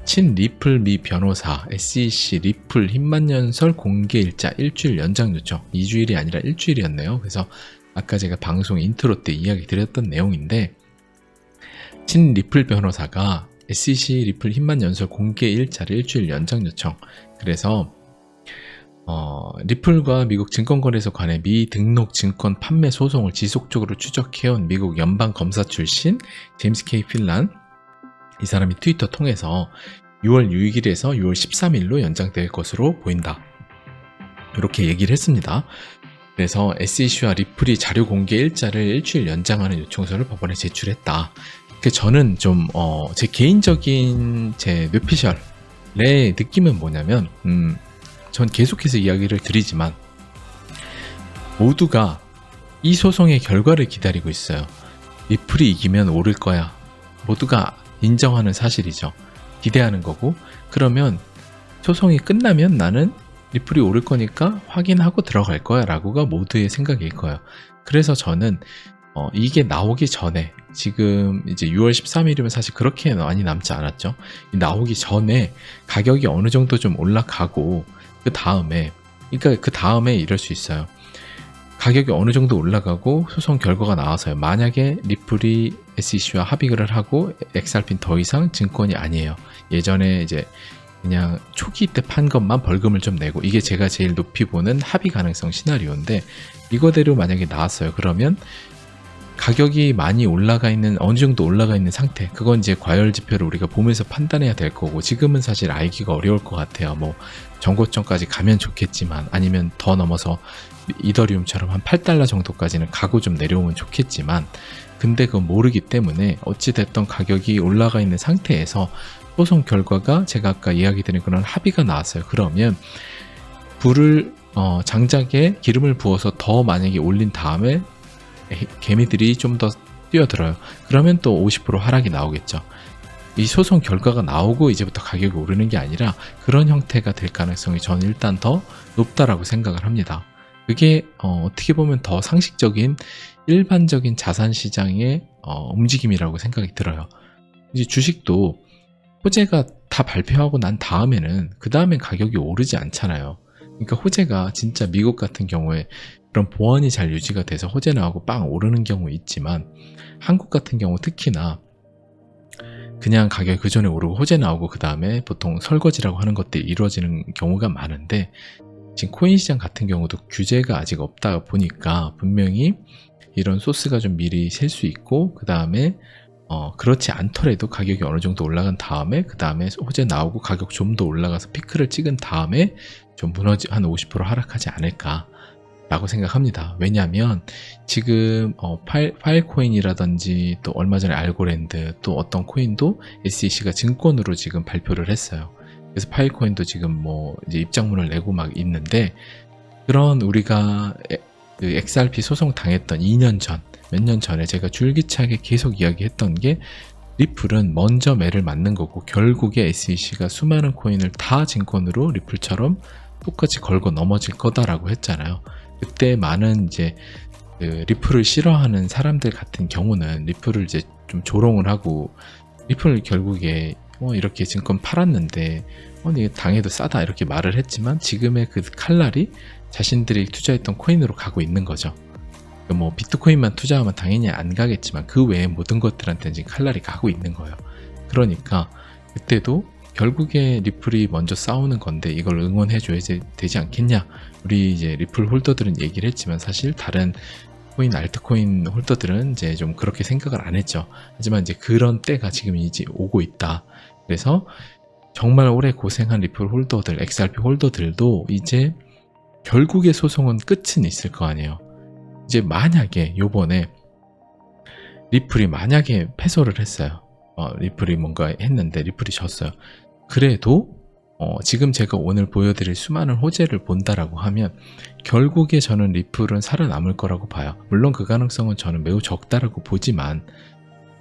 친 리플 미 변호사 SEC 리플 힘만연설 공개일자 일주일 연장 요청. 2주일이 아니라 일주일이었네요. 그래서 아까 제가 방송 인트로 때 이야기 드렸던 내용인데, 친 리플 변호사가 SEC 리플 힘만연설 공개일자를 일주일 연장 요청. 그래서 리플과 미국 증권거래소 간의 미등록 증권 판매 소송을 지속적으로 추적해온 미국 연방검사 출신 제임스 K. 필란, 이 사람이 트위터 통해서 6월 6일에서 6월 13일로 연장될 것으로 보인다, 이렇게 얘기를 했습니다. 그래서 SEC와 리플이 자료 공개 일자를 일주일 연장하는 요청서를 법원에 제출했다. 저는 좀 제 개인적인 제 뇌피셜의 느낌은 뭐냐면, 전 계속해서 이야기를 드리지만 모두가 이 소송의 결과를 기다리고 있어요. 리플이 이기면 오를 거야. 모두가 인정하는 사실이죠. 기대하는 거고, 그러면 소송이 끝나면 나는 리플이 오를 거니까 확인하고 들어갈 거야 라고가 모두의 생각일 거예요. 그래서 저는 이게 나오기 전에, 지금 이제 6월 13일이면 사실 그렇게 많이 남지 않았죠. 나오기 전에 가격이 어느 정도 좀 올라가고, 그 다음에 이럴 수 있어요. 가격이 어느 정도 올라가고 소송 결과가 나와서요. 만약에 리플이 SEC와 합의를 하고 XRP는 더 이상 증권이 아니에요. 예전에 이제 그냥 초기 때 판 것만 벌금을 좀 내고, 이게 제가 제일 높이 보는 합의 가능성 시나리오인데, 이거대로 만약에 나왔어요. 그러면 가격이 많이 올라가 있는, 어느 정도 올라가 있는 상태, 그건 이제 과열 지표를 우리가 보면서 판단해야 될 거고, 지금은 사실 알기가 어려울 것 같아요. 뭐 정고점까지 가면 좋겠지만, 아니면 더 넘어서 이더리움처럼 한 8달러 정도까지는 가고 좀 내려오면 좋겠지만, 근데 그건 모르기 때문에 어찌됐던 가격이 올라가 있는 상태에서 소송 결과가 제가 아까 이야기 드린 그런 합의가 나왔어요. 그러면 불을 장작에 기름을 부어서 더 만약에 올린 다음에 개미들이 좀 더 뛰어들어요. 그러면 또 50% 하락이 나오겠죠. 이 소송 결과가 나오고 이제부터 가격이 오르는 게 아니라 그런 형태가 될 가능성이 저는 일단 더 높다라고 생각을 합니다. 그게 어떻게 보면 더 상식적인 일반적인 자산시장의 움직임이라고 생각이 들어요. 이제 주식도 호재가 다 발표하고 난 다음에는 그 다음엔 가격이 오르지 않잖아요. 그러니까 호재가 진짜 미국 같은 경우에 그런 보안이 잘 유지가 돼서 호재 나오고 빵 오르는 경우 있지만, 한국 같은 경우 특히나 그냥 가격이 그 전에 오르고 호재 나오고 그 다음에 보통 설거지라고 하는 것들이 이루어지는 경우가 많은데, 지금 코인 시장 같은 경우도 규제가 아직 없다 보니까 분명히 이런 소스가 좀 미리 셀 수 있고, 그 다음에 그렇지 않더라도 가격이 어느 정도 올라간 다음에 그 다음에 호재 나오고 가격 좀 더 올라가서 피크를 찍은 다음에 좀 한 50% 하락하지 않을까 라고 생각합니다. 왜냐하면 지금 파일코인이라든지 또 얼마 전에 알고랜드, 또 어떤 코인도 SEC가 증권으로 지금 발표를 했어요. 그래서 파일코인도 지금 뭐 이제 입장문을 내고 막 있는데, 그런 우리가 그 XRP 소송 당했던 2년 전, 몇 년 전에 제가 줄기차게 계속 이야기했던 게, 리플은 먼저 매를 맞는 거고 결국에 SEC가 수많은 코인을 다 증권으로 리플처럼 똑같이 걸고 넘어질 거다라고 했잖아요. 그때 많은 이제 리플을 싫어하는 사람들 같은 경우는 리플을 이제 좀 조롱을 하고, 리플을 결국에 이렇게 증권 팔았는데 이게 당해도 싸다 이렇게 말을 했지만, 지금의 그 칼날이 자신들이 투자했던 코인으로 가고 있는 거죠. 뭐 비트코인만 투자하면 당연히 안 가겠지만 그 외의 모든 것들한테는 지금 칼날이 가고 있는 거예요. 그러니까 그때도 결국에 리플이 먼저 싸우는 건데 이걸 응원해줘야 되지 않겠냐. 우리 이제 리플 홀더들은 얘기를 했지만 사실 다른 코인, 알트코인 홀더들은 이제 좀 그렇게 생각을 안 했죠. 하지만 이제 그런 때가 지금 이제 오고 있다. 그래서 정말 오래 고생한 리플 홀더들, XRP 홀더들도 이제 결국의 소송은 끝은 있을 거 아니에요. 이제 만약에 요번에 리플이 만약에 패소를 했어요. 리플이 뭔가 했는데 리플이 졌어요. 그래도 지금 제가 오늘 보여드릴 수많은 호재를 본다라고 하면 결국에 저는 리플은 살아남을 거라고 봐요. 물론 그 가능성은 저는 매우 적다라고 보지만,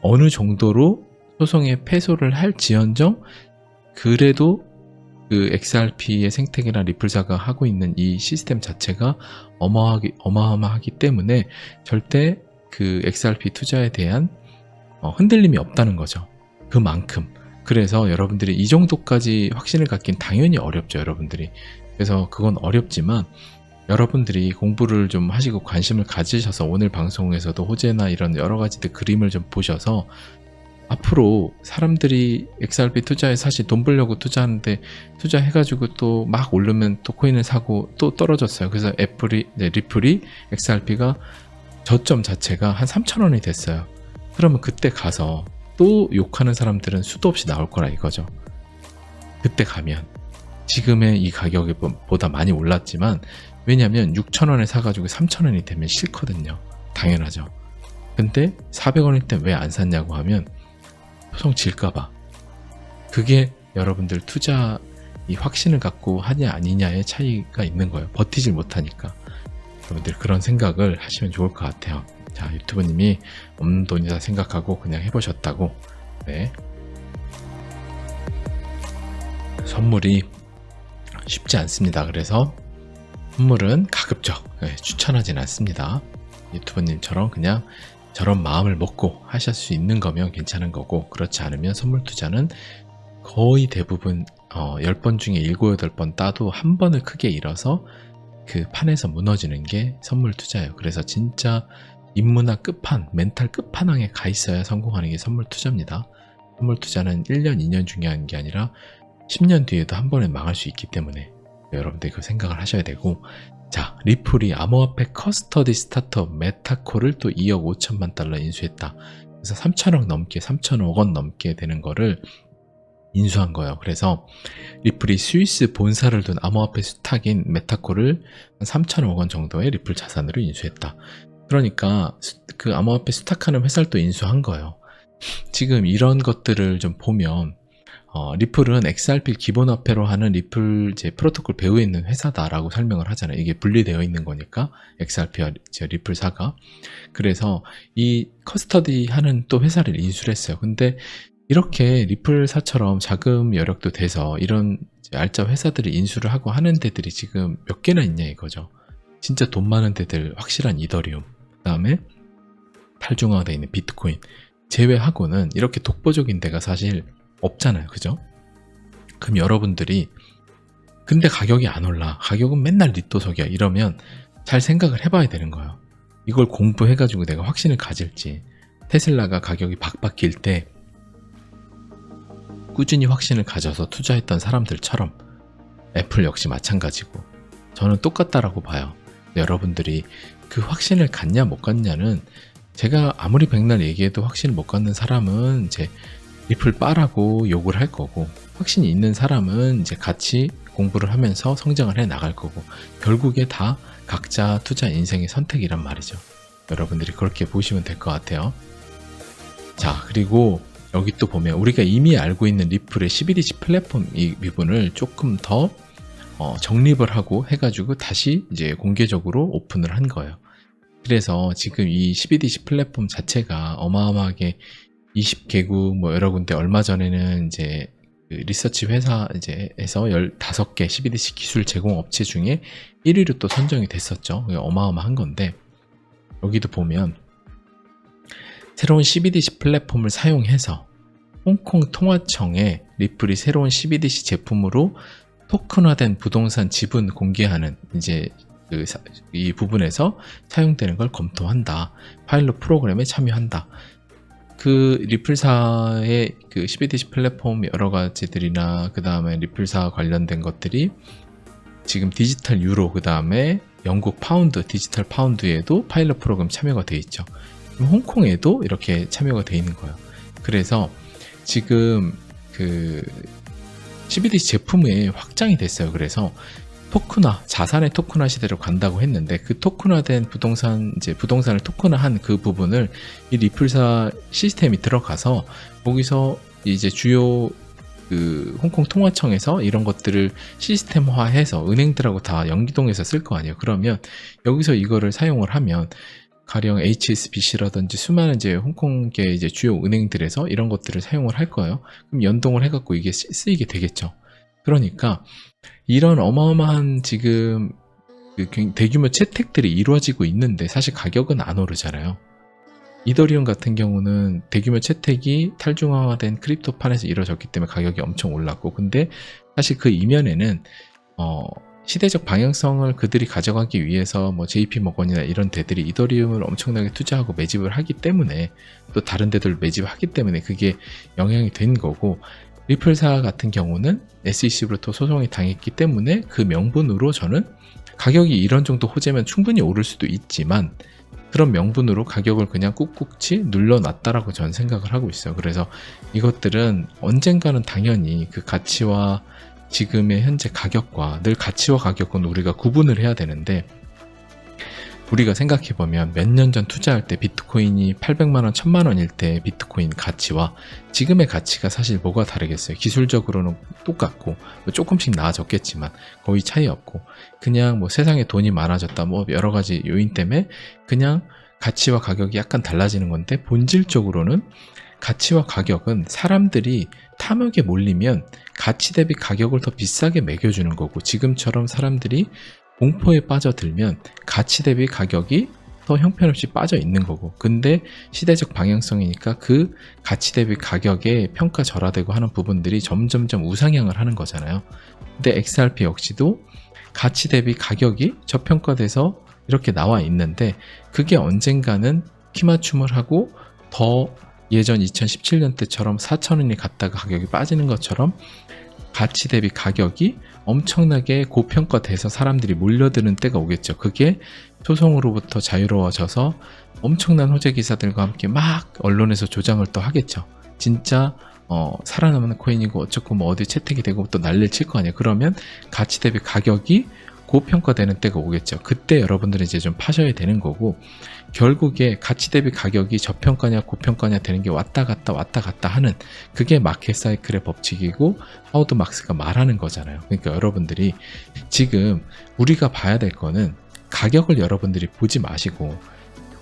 어느 정도로 소송에 패소를 할지언정 그래도 그 XRP의 생태계나 리플사가 하고 있는 이 시스템 자체가 어마어마하기 때문에 절대 그 XRP 투자에 대한 흔들림이 없다는 거죠. 그만큼. 그래서 여러분들이 이 정도까지 확신을 갖긴 당연히 어렵죠, 여러분들이. 그래서 그건 어렵지만 여러분들이 공부를 좀 하시고 관심을 가지셔서 오늘 방송에서도 호재나 이런 여러 가지들 그림을 좀 보셔서 앞으로 사람들이 XRP 투자에 사실 돈 벌려고 투자하는데 투자해가지고 또 막 오르면 또 코인을 사고 또 떨어졌어요. 그래서 리플이 XRP가 저점 자체가 한 3,000원이 됐어요. 그러면 그때 가서 또 욕하는 사람들은 수도 없이 나올 거라 이거죠. 그때 가면 지금의 이 가격이 보다 많이 올랐지만 왜냐면 6,000원에 사가지고 3,000원이 되면 싫거든요. 당연하죠. 근데 400원일 때 왜 안 샀냐고 하면 소송 질까봐. 그게 여러분들 투자 이 확신을 갖고 하냐 아니냐의 차이가 있는 거예요. 버티질 못하니까. 여러분들 그런 생각을 하시면 좋을 것 같아요. 자, 유튜브님이 없는 돈이다 생각하고 그냥 해보셨다고. 네. 선물이 쉽지 않습니다. 그래서 선물은 가급적 추천하진 않습니다. 유튜버님처럼 그냥 저런 마음을 먹고 하실 수 있는 거면 괜찮은 거고, 그렇지 않으면 선물 투자는 거의 대부분 10번 중에 7, 8번 따도 한 번을 크게 잃어서 그 판에서 무너지는 게 선물 투자예요. 그래서 진짜 인문학 멘탈 끝판왕에 가 있어야 성공하는 게 선물 투자입니다. 선물 투자는 1년, 2년 중요한 게 아니라 10년 뒤에도 한 번에 망할 수 있기 때문에 여러분들 그 생각을 하셔야 되고, 자, 리플이 암호화폐 커스터디 스타트업 메타코를 또 2억 5천만 달러 인수했다. 그래서 3천억 넘게, 3천억 원 넘게 되는 거를 인수한 거예요. 그래서 리플이 스위스 본사를 둔 암호화폐 수탁인 메타코를 3천억 원 정도의 리플 자산으로 인수했다. 그러니까 그 암호화폐 수탁하는 회사를 또 인수한 거예요. 지금 이런 것들을 좀 보면 리플은 XRP 기본화폐로 하는 리플 이제 프로토콜 배후에 있는 회사다라고 설명을 하잖아요. 이게 분리되어 있는 거니까 XRP와 리플사가. 그래서 이 커스터디 하는 또 회사를 인수를 했어요. 근데 이렇게 리플사처럼 자금 여력도 돼서 이런 알짜 회사들이 인수를 하고 하는 데들이 지금 몇 개나 있냐 이거죠. 진짜 돈 많은 데들, 확실한 이더리움, 그 다음에 탈중앙화되어 있는 비트코인 제외하고는 이렇게 독보적인 데가 사실 없잖아요. 그죠? 그럼 여러분들이 근데 가격이 안 올라, 가격은 맨날 릿도석이야 이러면 잘 생각을 해봐야 되는 거예요. 이걸 공부해가지고 내가 확신을 가질지, 테슬라가 가격이 박박 길 때 꾸준히 확신을 가져서 투자했던 사람들처럼 애플 역시 마찬가지고 저는 똑같다라고 봐요. 여러분들이 그 확신을 갖냐 못 갖냐는 제가 아무리 백날 얘기해도 확신을 못 갖는 사람은 이제 리플 빠라고 욕을 할 거고, 확신이 있는 사람은 이제 같이 공부를 하면서 성장을 해 나갈 거고, 결국에 다 각자 투자 인생의 선택이란 말이죠. 여러분들이 그렇게 보시면 될 것 같아요. 자, 그리고 여기 또 보면 우리가 이미 알고 있는 리플의 CBDC 플랫폼 이 부분을 조금 더 정립을 하고 해가지고 다시 이제 공개적으로 오픈을 한 거예요. 그래서 지금 이 CBDC 플랫폼 자체가 어마어마하게 20개국 뭐 여러 군데, 얼마 전에는 이제 그 리서치 회사 이제에서 15개 CBDC 기술 제공 업체 중에 1위로 또 선정이 됐었죠. 어마어마한 건데, 여기도 보면 새로운 CBDC 플랫폼을 사용해서 홍콩 통화청에 리플이 새로운 CBDC 제품으로 토큰화된 부동산 지분 공개하는 이제 이 부분에서 사용되는 걸 검토한다. 파일럿 프로그램에 참여한다. 그 리플사의 그 CBDC 플랫폼 여러 가지들이나 그 다음에 리플사 관련된 것들이 지금 디지털 유로, 그 다음에 영국 파운드, 디지털 파운드에도 파일럿 프로그램 참여가 되어 있죠. 홍콩에도 이렇게 참여가 되어 있는 거예요. 그래서 지금 그 CBDC 제품에 확장이 됐어요. 그래서 자산의 토큰화 시대로 간다고 했는데, 그 토큰화된 부동산을 토큰화한 그 부분을 이 리플사 시스템이 들어가서 거기서 이제 주요 그 홍콩 통화청에서 이런 것들을 시스템화해서 은행들하고 다 연기동해서 쓸 거 아니에요. 그러면 여기서 이거를 사용을 하면 가령 HSBC라든지 수많은 이제 홍콩계 이제 주요 은행들에서 이런 것들을 사용을 할 거예요. 그럼 연동을 해갖고 이게 쓰이게 되겠죠. 그러니까 이런 어마어마한 지금 그 대규모 채택들이 이루어지고 있는데 사실 가격은 안 오르잖아요. 이더리움 같은 경우는 대규모 채택이 탈중앙화된 크립토판에서 이루어졌기 때문에 가격이 엄청 올랐고, 근데 사실 그 이면에는 시대적 방향성을 그들이 가져가기 위해서 뭐 JP 모건이나 이런 데들이 이더리움을 엄청나게 투자하고 매집을 하기 때문에, 또 다른 데들 매집하기 때문에 그게 영향이 된 거고, 리플사 같은 경우는 SEC로부터 소송이 당했기 때문에 그 명분으로 저는 가격이 이런 정도 호재면 충분히 오를 수도 있지만 그런 명분으로 가격을 그냥 꾹꾹치 눌러놨다라고 저는 생각을 하고 있어요. 그래서 이것들은 언젠가는 당연히 그 가치와 지금의 현재 가격과, 늘 가치와 가격은 우리가 구분을 해야 되는데, 우리가 생각해보면 몇 년 전 투자할 때 비트코인이 800만원, 1000만원일 때 비트코인 가치와 지금의 가치가 사실 뭐가 다르겠어요. 기술적으로는 똑같고 조금씩 나아졌겠지만 거의 차이 없고, 그냥 뭐 세상에 돈이 많아졌다 뭐 여러 가지 요인 때문에 그냥 가치와 가격이 약간 달라지는 건데, 본질적으로는 가치와 가격은 사람들이 탐욕에 몰리면 가치 대비 가격을 더 비싸게 매겨주는 거고, 지금처럼 사람들이 공포에 빠져들면 가치 대비 가격이 더 형편없이 빠져 있는 거고, 근데 시대적 방향성이니까 그 가치 대비 가격에 평가절하되고 하는 부분들이 점점점 우상향을 하는 거잖아요. 근데 XRP 역시도 가치 대비 가격이 저평가돼서 이렇게 나와 있는데, 그게 언젠가는 키맞춤을 하고 더 예전 2017년 때처럼 4,000원이 갔다가 가격이 빠지는 것처럼 가치 대비 가격이 엄청나게 고평가돼서 사람들이 몰려드는 때가 오겠죠. 그게 소송으로부터 자유로워져서 엄청난 호재 기사들과 함께 막 언론에서 조장을 또 하겠죠. 진짜 살아남는 코인이고 어쩌고 뭐 어디 채택이 되고 또 난리를 칠 거 아니에요. 그러면 가치 대비 가격이 고평가되는 때가 오겠죠. 그때 여러분들이 이제 좀 파셔야 되는 거고, 결국에 가치 대비 가격이 저평가냐 고평가냐 되는 게 왔다 갔다 하는, 그게 마켓 사이클의 법칙이고 하워드 막스가 말하는 거잖아요. 그러니까 여러분들이 지금 우리가 봐야 될 거는 가격을 여러분들이 보지 마시고,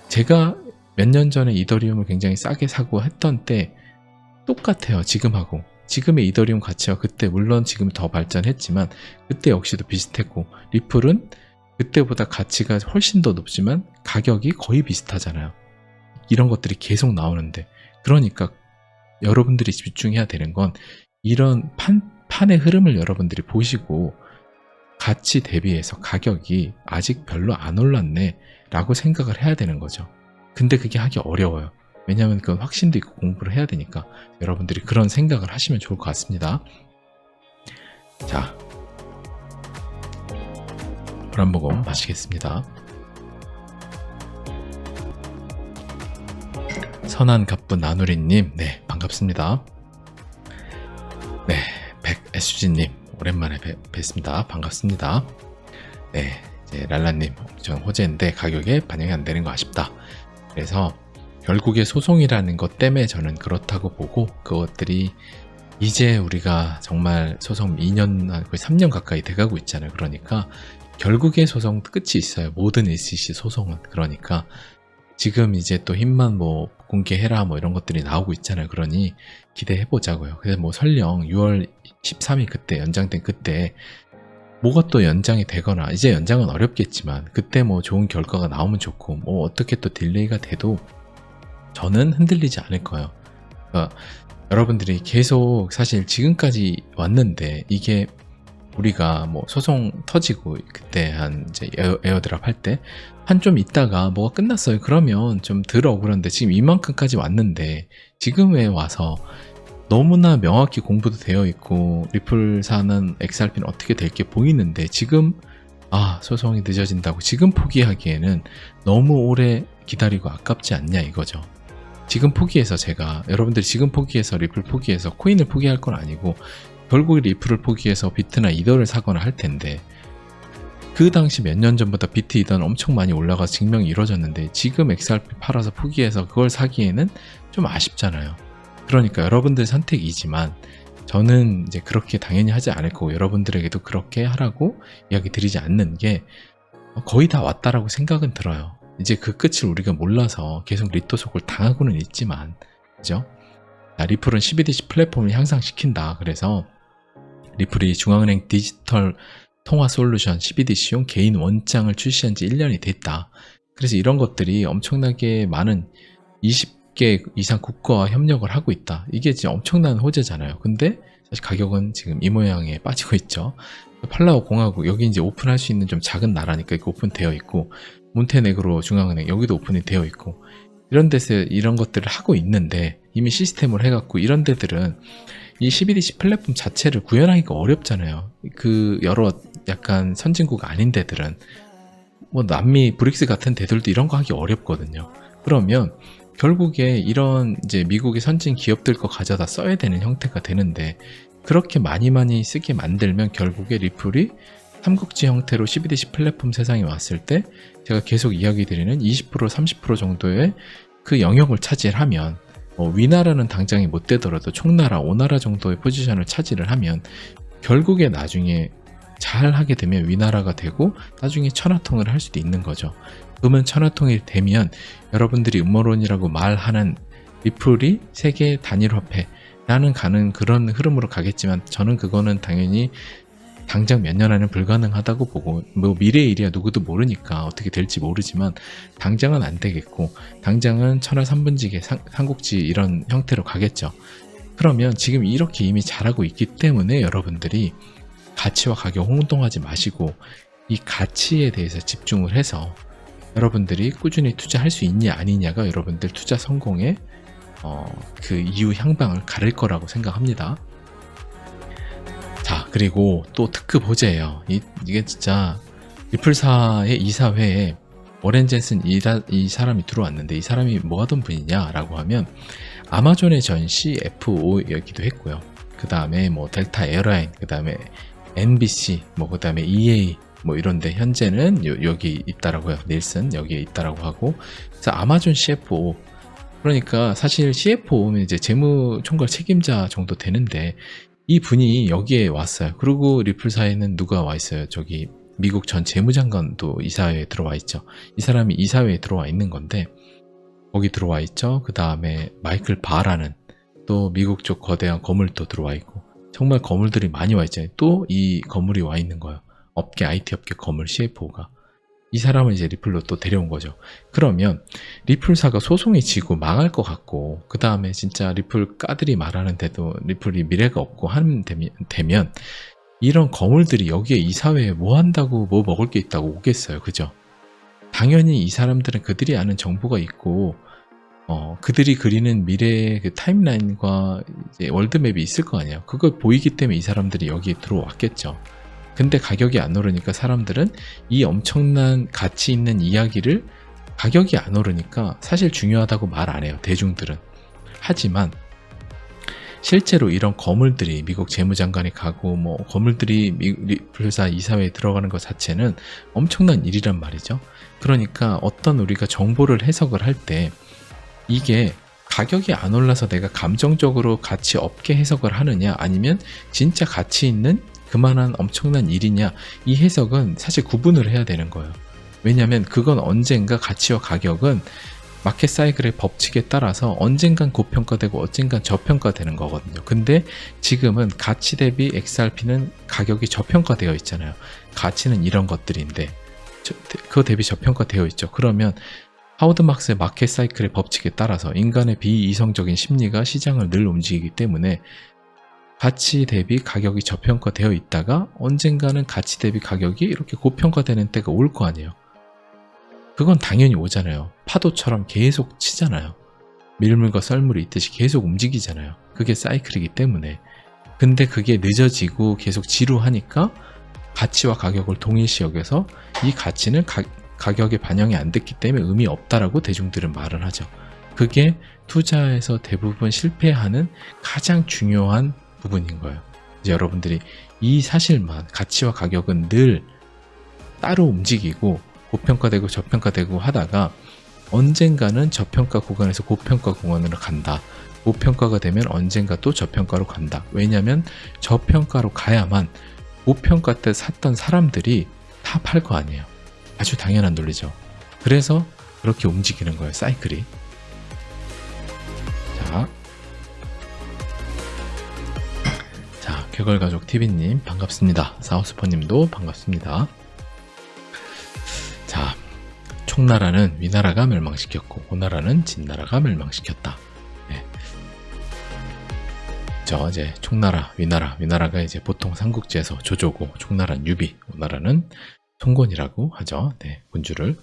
제가 몇 년 전에 이더리움을 굉장히 싸게 사고 했던 때 똑같아요. 지금하고. 지금의 이더리움 가치와 그때, 물론 지금 더 발전했지만 그때 역시도 비슷했고, 리플은 그때보다 가치가 훨씬 더 높지만 가격이 거의 비슷하잖아요. 이런 것들이 계속 나오는데, 그러니까 여러분들이 집중해야 되는 건 이런 판의 흐름을 여러분들이 보시고 가치 대비해서 가격이 아직 별로 안 올랐네 라고 생각을 해야 되는 거죠. 근데 그게 하기 어려워요. 왜냐하면 그건 확신도 있고 공부를 해야 되니까 여러분들이 그런 생각을 하시면 좋을 것 같습니다. 자, 물 한 모금 마시겠습니다. 선한 갑분 나누리님, 네, 반갑습니다. 네, 백SG님, 오랜만에 뵙습니다. 반갑습니다. 네, 이제 랄라님, 전 호재인데 가격에 반영이 안 되는 거 아쉽다. 그래서 결국에 소송이라는 것 때문에 저는 그렇다고 보고, 그것들이 이제 우리가 정말 소송 2년, 거의 3년 가까이 돼가고 있잖아요. 그러니까 결국에 소송 끝이 있어요. 모든 SEC 소송은. 그러니까 지금 이제 또 힘만 뭐 공개해라 뭐 이런 것들이 나오고 있잖아요. 그러니 기대해 보자고요. 그래서 뭐 설령 6월 13일 그때 연장된 그때 뭐가 또 연장이 되거나, 이제 연장은 어렵겠지만 그때 뭐 좋은 결과가 나오면 좋고, 뭐 어떻게 또 딜레이가 돼도 저는 흔들리지 않을 거예요. 그러니까 여러분들이 계속 사실 지금까지 왔는데, 이게 우리가 뭐 소송 터지고 그때 한 이제 에어드랍 할 때 한 좀 있다가 뭐가 끝났어요. 그러면 좀 덜 억울한데, 지금 이만큼까지 왔는데 지금에 와서 너무나 명확히 공부도 되어 있고 리플사는 XRP는 어떻게 될 게 보이는데, 지금 소송이 늦어진다고 지금 포기하기에는 너무 오래 기다리고 아깝지 않냐 이거죠. 지금 포기해서, 제가 여러분들이 지금 포기해서 리플 포기해서 코인을 포기할 건 아니고 결국 리플을 포기해서 비트나 이더를 사거나 할 텐데, 그 당시 몇 년 전보다 비트 이더는 엄청 많이 올라가서 증명이 이루어졌는데 지금 XRP 팔아서 포기해서 그걸 사기에는 좀 아쉽잖아요. 그러니까 여러분들 선택이지만 저는 이제 그렇게 당연히 하지 않을 거고, 여러분들에게도 그렇게 하라고 이야기 드리지 않는 게 거의 다 왔다라고 생각은 들어요. 이제 그 끝을 우리가 몰라서 계속 리토속을 당하고는 있지만, 그죠? 리플은 CBDC 플랫폼을 향상시킨다. 그래서 리플이 중앙은행 디지털 통화 솔루션 CBDC용 개인 원장을 출시한 지 1년이 됐다. 그래서 이런 것들이 엄청나게 많은 20개 이상 국가와 협력을 하고 있다. 이게 지금 엄청난 호재잖아요. 근데 사실 가격은 지금 이 모양에 빠지고 있죠. 팔라우 공화국, 여기 이제 오픈할 수 있는 좀 작은 나라니까 이거 오픈되어 있고, 몬테네그로 중앙은행 여기도 오픈이 되어 있고, 이런 데서 이런 것들을 하고 있는데 이미 시스템을 해갖고, 이런 데들은 이 CBDC 플랫폼 자체를 구현하기가 어렵잖아요. 그 여러 약간 선진국 아닌 데들은, 뭐 남미 브릭스 같은 데들도 이런 거 하기 어렵거든요. 그러면 결국에 이런 이제 미국의 선진 기업들 거 가져다 써야 되는 형태가 되는데, 그렇게 많이 쓰게 만들면 결국에 리플이 삼국지 형태로 CBDC 플랫폼 세상에 왔을 때, 제가 계속 이야기 드리는 20% 30% 정도의 그 영역을 차지하면, 위나라는 당장이 못 되더라도 총나라 5나라 정도의 포지션을 차지를 하면, 결국에 나중에 잘 하게 되면 위나라가 되고 나중에 천하통일을 할 수도 있는 거죠. 그러면 천하통일이 되면 여러분들이 음모론이라고 말하는 리플이 세계 단일 화폐라는 가는 그런 흐름으로 가겠지만, 저는 그거는 당연히 당장 몇 년 안에 불가능하다고 보고, 뭐 미래의 일이야 누구도 모르니까 어떻게 될지 모르지만 당장은 안 되겠고, 당장은 천하 삼분지계 삼국지 이런 형태로 가겠죠. 그러면 지금 이렇게 이미 잘하고 있기 때문에 여러분들이 가치와 가격 혼동하지 마시고 이 가치에 대해서 집중을 해서 여러분들이 꾸준히 투자할 수 있냐 아니냐가 여러분들 투자 성공의 그 이후 향방을 가릴 거라고 생각합니다. 자, 그리고 또 특급 호재예요. 이게 진짜 리플사의 이사회에 워렌 젠슨 이 사람이 들어왔는데, 이 사람이 뭐 하던 분이냐라고 하면 아마존의 전 CFO이기도 했고요. 그 다음에 뭐 델타 에어라인, 그 다음에 NBC, 뭐 그 다음에 EA, 뭐 이런데 현재는 여기 있다라고요. 닐슨 여기에 있다라고 하고, 그래서 아마존 CFO, 그러니까 사실 CFO면 이제 재무총괄 책임자 정도 되는데, 이 분이 여기에 왔어요. 그리고 리플사에는 누가 와 있어요? 저기 미국 전 재무장관도 이사회에 들어와 있죠. 이 사람이 이사회에 들어와 있는 건데, 거기 들어와 있죠. 그 다음에 마이클 바라는 또 미국 쪽 거대한 건물도 들어와 있고, 정말 건물들이 많이 와 있잖아요. 또 이 건물이 와 있는 거예요. 업계, IT 업계 건물 CFO가. 이 사람을 이제 리플로 또 데려온 거죠. 그러면 리플사가 소송이 지고 망할 것 같고, 그 다음에 진짜 리플 까들이 말하는데도 리플이 미래가 없고 하면 되면 이런 거물들이 여기에 이사회에 뭐 한다고, 뭐 먹을 게 있다고 오겠어요. 그죠? 당연히 이 사람들은 그들이 아는 정보가 있고, 그들이 그리는 미래의 그 타임라인과 이제 월드맵이 있을 거 아니에요. 그걸 보이기 때문에 이 사람들이 여기에 들어왔겠죠. 근데 가격이 안 오르니까 사람들은 이 엄청난 가치 있는 이야기를, 가격이 안 오르니까 사실 중요하다고 말 안 해요. 대중들은. 하지만 실제로 이런 거물들이 미국 재무장관이 가고 뭐 거물들이 리플사 이사회에 들어가는 것 자체는 엄청난 일이란 말이죠. 그러니까 어떤 우리가 정보를 해석을 할 때 이게 가격이 안 올라서 내가 감정적으로 가치 없게 해석을 하느냐, 아니면 진짜 가치 있는 그만한 엄청난 일이냐, 이 해석은 사실 구분을 해야 되는 거예요. 왜냐하면 그건 언젠가 가치와 가격은 마켓 사이클의 법칙에 따라서 언젠간 고평가되고 언젠간 저평가되는 거거든요. 근데 지금은 가치 대비 XRP는 가격이 저평가되어 있잖아요. 가치는 이런 것들인데 그거 대비 저평가되어 있죠. 그러면 하워드 막스의 마켓 사이클의 법칙에 따라서 인간의 비이성적인 심리가 시장을 늘 움직이기 때문에 가치 대비 가격이 저평가되어 있다가 언젠가는 가치 대비 가격이 이렇게 고평가되는 때가 올 거 아니에요. 그건 당연히 오잖아요. 파도처럼 계속 치잖아요. 밀물과 썰물이 있듯이 계속 움직이잖아요. 그게 사이클이기 때문에. 근데 그게 늦어지고 계속 지루하니까 가치와 가격을 동일시 여겨서 이 가치는 가격에 반영이 안 됐기 때문에 의미 없다라고 대중들은 말을 하죠. 그게 투자에서 대부분 실패하는 가장 중요한 부분인 거예요. 이제 여러분들이 이 사실만, 가치와 가격은 늘 따로 움직이고 고평가되고 저평가되고 하다가 언젠가는 저평가 구간에서 고평가 구간으로 간다. 고평가가 되면 언젠가 또 저평가로 간다. 왜냐하면 저평가로 가야만 고평가 때 샀던 사람들이 다 팔 거 아니에요. 아주 당연한 논리죠. 그래서 그렇게 움직이는 거예요, 사이클이. 자, 쾌걸가족TV님 반갑습니다. 사우스퍼님도 반갑습니다. 자, 총나라는 위나라가 멸망시켰고 고나라는 진나라가 멸망시켰다. 네. 저 이제 총나라, 위나라가 이제 보통 삼국지에서 조조고, 총나라는 유비, 오나라는 송곤이라고 하죠. 네, 군주를.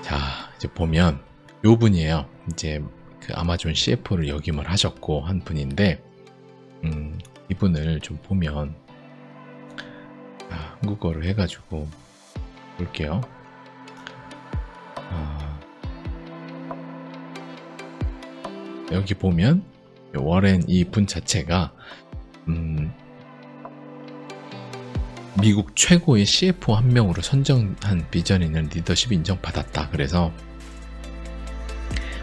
자, 이제 보면 요 분이에요. 이제 그 아마존 CFO를 역임을 하셨고 한 분인데, 이분을 좀 보면 한국어로 해가지고 볼게요. 여기 보면 워렌 이 분 자체가 미국 최고의 CFO 한 명으로 선정한 비전 있는 리더십 인정받았다. 그래서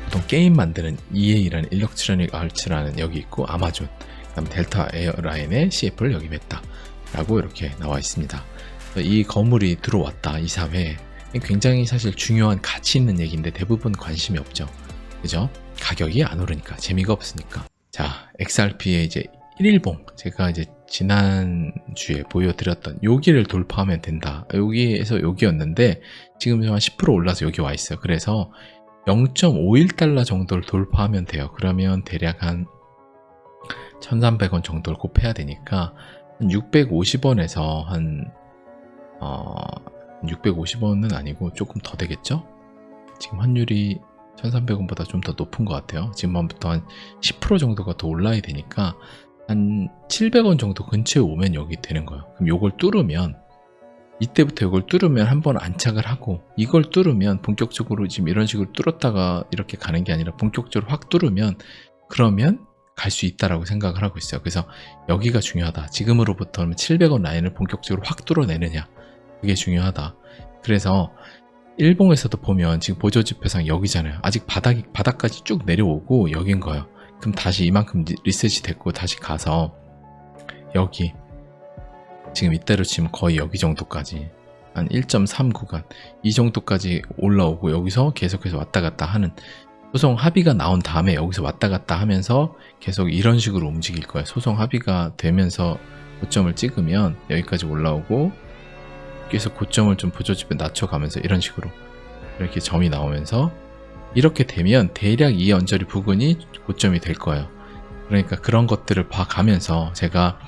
보통 게임 만드는 EA라는 일렉트로닉 아츠라는 여기 있고, 아마존, 그다음 델타 에어라인의 CF를 역임했다 라고 이렇게 나와 있습니다. 이 건물이 들어왔다, 이 사회에. 굉장히 사실 중요한 가치 있는 얘기인데 대부분 관심이 없죠. 그죠? 가격이 안 오르니까, 재미가 없으니까. 자, XRP의 이제 1일봉, 제가 이제 지난주에 보여드렸던 여기를 돌파하면 된다. 여기에서 여기였는데 지금 한 10% 올라서 여기 와 있어요. 그래서 0.51달러 정도를 돌파하면 돼요. 그러면 대략 한 1,300원 정도를 곱해야 되니까 한 650원에서 한 650원은 아니고 조금 더 되겠죠? 지금 환율이 1,300원보다 좀 더 높은 것 같아요. 지금부터 한 10% 정도가 더 올라야 되니까 한 700원 정도 근처에 오면 여기 되는 거예요. 그럼 요걸 뚫으면, 이때부터 이걸 뚫으면 한번 안착을 하고, 이걸 뚫으면 본격적으로 지금 이런 식으로 뚫었다가 이렇게 가는 게 아니라 본격적으로 확 뚫으면, 그러면 갈 수 있다라고 생각을 하고 있어요. 그래서 여기가 중요하다. 지금으로부터는 700원 라인을 본격적으로 확 뚫어내느냐, 그게 중요하다. 그래서 일봉에서도 보면 지금 보조지표상 여기잖아요. 아직 바닥까지 쭉 내려오고 여긴 거예요. 그럼 다시 이만큼 리셋이 됐고 다시 가서 여기 지금 이때로 치면 거의 여기 정도까지, 한 1.3 구간 이 정도까지 올라오고, 여기서 계속해서 왔다 갔다 하는, 소송 합의가 나온 다음에 여기서 왔다 갔다 하면서 계속 이런 식으로 움직일 거예요. 소송 합의가 되면서 고점을 찍으면 여기까지 올라오고, 계속 고점을 좀 보조지표 낮춰가면서 이런 식으로 이렇게 점이 나오면서, 이렇게 되면 대략 이 언저리 부근이 고점이 될 거예요. 그러니까 그런 것들을 봐가면서 제가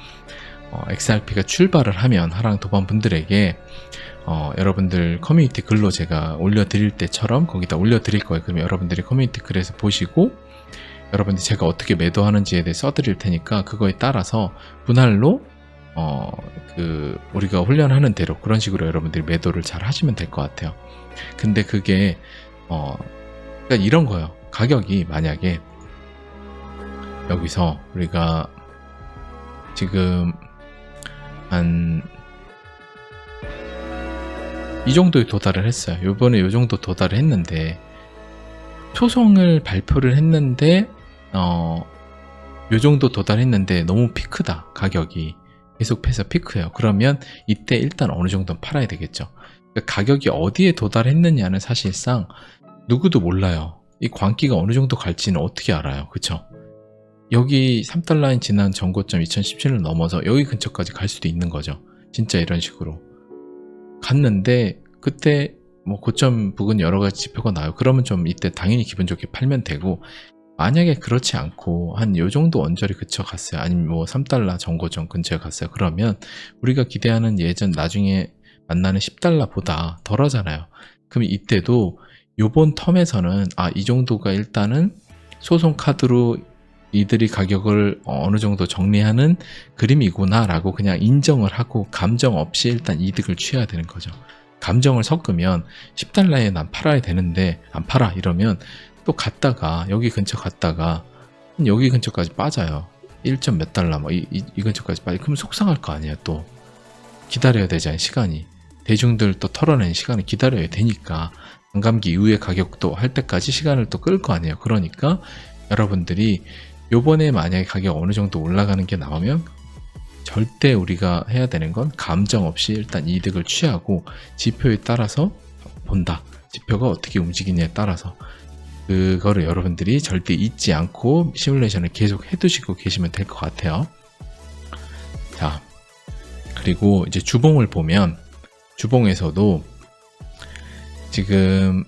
XRP가 출발을 하면 하랑 도반 분들에게 여러분들 커뮤니티 글로 제가 올려드릴 때처럼 거기다 올려드릴 거예요. 그러면 여러분들이 커뮤니티 글에서 보시고, 여러분들이 제가 어떻게 매도하는지에 대해 써드릴 테니까 그거에 따라서 분할로 우리가 훈련하는 대로 그런 식으로 여러분들이 매도를 잘 하시면 될 것 같아요. 근데 그게 그러니까 이런 거예요. 가격이 만약에 여기서 우리가 지금 한 이 정도에 도달을 했어요. 요번에 요 정도 도달을 했는데, 소송을 발표를 했는데 요 정도 도달했는데 너무 피크다. 가격이 계속해서 피크예요. 그러면 이때 일단 어느 정도는 팔아야 되겠죠. 그러니까 가격이 어디에 도달했느냐는 사실상 누구도 몰라요. 이 광기가 어느 정도 갈지는 어떻게 알아요. 그쵸? 여기 3달러인 지난 전고점 2017을 넘어서 여기 근처까지 갈 수도 있는 거죠. 진짜 이런 식으로 갔는데, 그때 뭐 고점 부근 여러 가지 지표가 나요. 그러면 좀 이때 당연히 기분 좋게 팔면 되고, 만약에 그렇지 않고 한 요 정도 언저리 그쳐 갔어요. 아니면 뭐 3달러 전고점 근처에 갔어요. 그러면 우리가 기대하는 예전 나중에 만나는 10달러보다 덜 하잖아요. 그럼 이때도 요번 텀에서는 이 정도가 일단은 소송 카드로 이들이 가격을 어느 정도 정리하는 그림이구나 라고 그냥 인정을 하고 감정 없이 일단 이득을 취해야 되는 거죠. 감정을 섞으면 10달러에 난 팔아야 되는데 안 팔아 이러면 또 갔다가 여기 근처 갔다가 여기 근처까지 빠져요. 1점 몇 달러 뭐 이 근처까지 빠져. 그럼 속상할 거 아니에요. 또 기다려야 되잖아요. 시간이, 대중들 또 털어내는 시간을 기다려야 되니까 반감기 이후의 가격도 할 때까지 시간을 또 끌 거 아니에요. 그러니까 여러분들이 요번에 만약에 가격 어느 정도 올라가는 게 나오면 절대 우리가 해야 되는 건 감정 없이 일단 이득을 취하고 지표에 따라서 본다. 지표가 어떻게 움직이냐에 따라서 그거를 여러분들이 절대 잊지 않고 시뮬레이션을 계속 해두시고 계시면 될 것 같아요. 자, 그리고 이제 주봉을 보면 주봉에서도 지금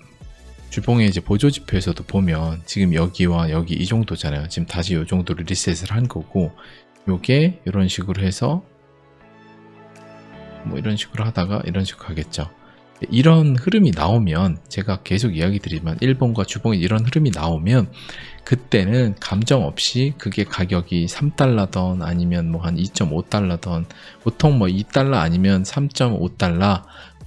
주봉의 이제 보조지표에서도 보면 지금 여기와 여기 이 정도잖아요. 지금 다시 이 정도로 리셋을 한 거고, 요게 이런 식으로 해서 뭐 이런 식으로 하다가 이런 식으로 가겠죠. 이런 흐름이 나오면, 제가 계속 이야기 드리지만 일봉과 주봉에 이런 흐름이 나오면 그때는 감정 없이 그게 가격이 3달러던 아니면 뭐 한 2.5달러던, 보통 뭐 2달러 아니면 3.5달러,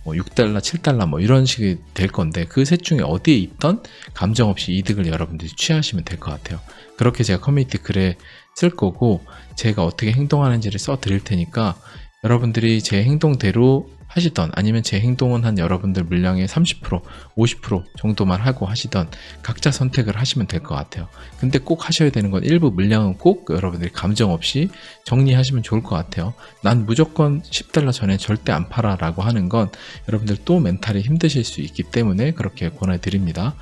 뭐 6달러, 7달러 뭐 이런 식이 될 건데, 그 셋 중에 어디에 있던 감정 없이 이득을 여러분들이 취하시면 될 것 같아요. 그렇게 제가 커뮤니티 글에 쓸 거고, 제가 어떻게 행동하는지를 써 드릴 테니까 여러분들이 제 행동대로 하시던, 아니면 제 행동은 한 여러분들 물량의 30%, 50% 정도만 하고 하시던, 각자 선택을 하시면 될 것 같아요. 근데 꼭 하셔야 되는 건, 일부 물량은 꼭 여러분들이 감정 없이 정리하시면 좋을 것 같아요. 난 무조건 10달러 전에 절대 안 팔아 라고 하는 건 여러분들 또 멘탈이 힘드실 수 있기 때문에 그렇게 권해드립니다.